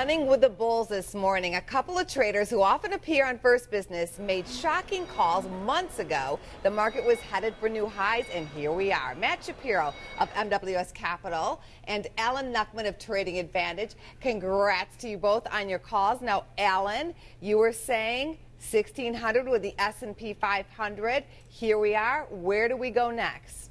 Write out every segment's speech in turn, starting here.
Running with the bulls this morning. A couple of traders who often appear on First Business made shocking calls months ago. The market was headed for new highs, and here we are. Matt Shapiro of MWS Capital and Alan Knuckman of Trading Advantage. Congrats to you both on your calls. Now, Alan, you were saying 1,600 with the S&P 500. Here we are. Where do we go next?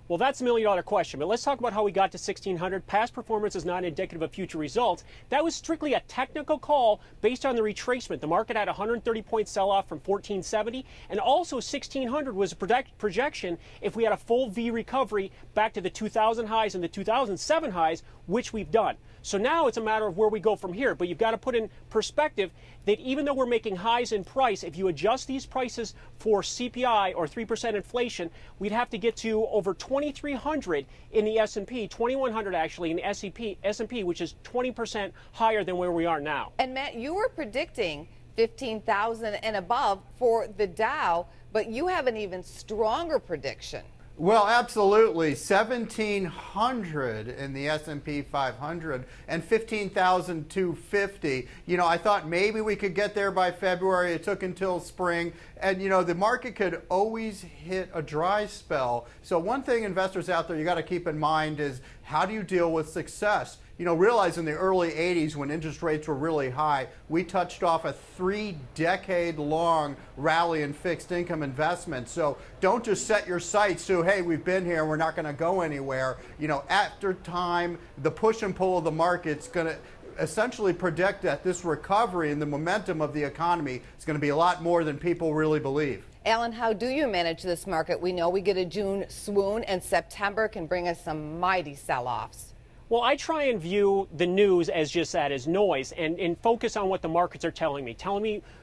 Well, that's $1 million question, but let's talk about how we got to 1,600. Past performance is not indicative of future results. That was strictly a technical call based on the retracement. The market had a 130-point sell-off from 1,470, and also 1,600 was a projection if we had a full V recovery back to the 2000 highs and the 2007 highs, which we've done. So now it's a matter of where we go from here, but you've got to put in perspective that even though we're making highs in price, if you adjust these prices for CPI or 3% inflation, we'd have to get to over 2,300 in the S&P, 2,100 actually in the S&P, which is 20% higher than where we are now. And Matt, you were predicting 15,000 and above for the Dow, but you have an even stronger prediction. Well, absolutely. 1,700 in the S&P 500 and 15,250. You know, I thought maybe we could get there by February. It took until spring. And, you know, the market could always hit a dry spell. So one thing investors out there you got to keep in mind is how do you deal with success? You know, realize in the early 80s when interest rates were really high, we touched off a 3-decade-long rally in fixed income investments. So don't just set your sights to, hey, we've been here, we're not going to go anywhere. You know, after time, the push and pull of the market's going to essentially predict that this recovery and the momentum of the economy is going to be a lot more than people really believe. Alan, how do you manage this market? We know we get a June swoon, and September can bring us some mighty sell-offs. Well, I try and view the news as just that, as noise, and focus on what the markets are telling me,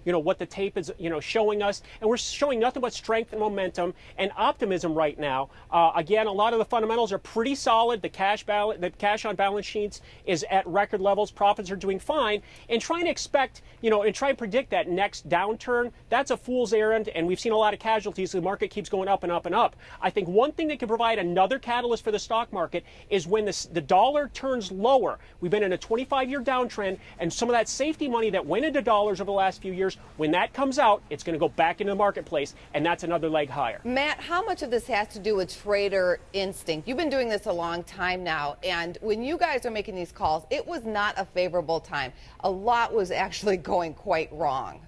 you know, what the tape is, you know, showing us. And we're showing nothing but strength and momentum and optimism right now. Again, a lot of the fundamentals are pretty solid. The cash on balance sheets is at record levels. Profits are doing fine. And trying to expect, you know, and try and predict that next downturn, that's a fool's errand. And we've seen a lot of casualties. The market keeps going up and up and up. I think one thing that can provide another catalyst for the stock market is when the dollar turns lower. We've been in a 25-year downtrend, and some of that safety money that went into dollars over the last few years, when that comes out, it's going to go back into the marketplace, and that's another leg higher. Matt, how much of this has to do with trader instinct? You've been doing this a long time now, and when you guys are making these calls, it was not a favorable time. A lot was actually going quite wrong.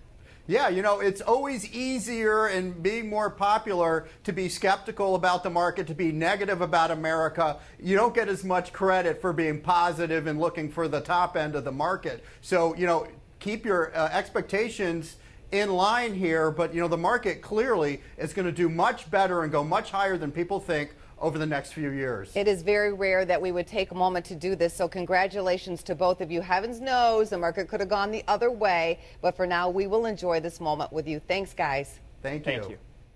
Yeah, you know, it's always easier and being more popular to be skeptical about the market, to be negative about America. You don't get as much credit for being positive and looking for the top end of the market. So, you know, keep your expectations in line here. But, you know, the market clearly is going to do much better and go much higher than people think over the next few years. It is very rare that we would take a moment to do this, so congratulations to both of you. Heavens knows the market could have gone the other way, but for now we will enjoy this moment with you. Thanks, guys. Thank you.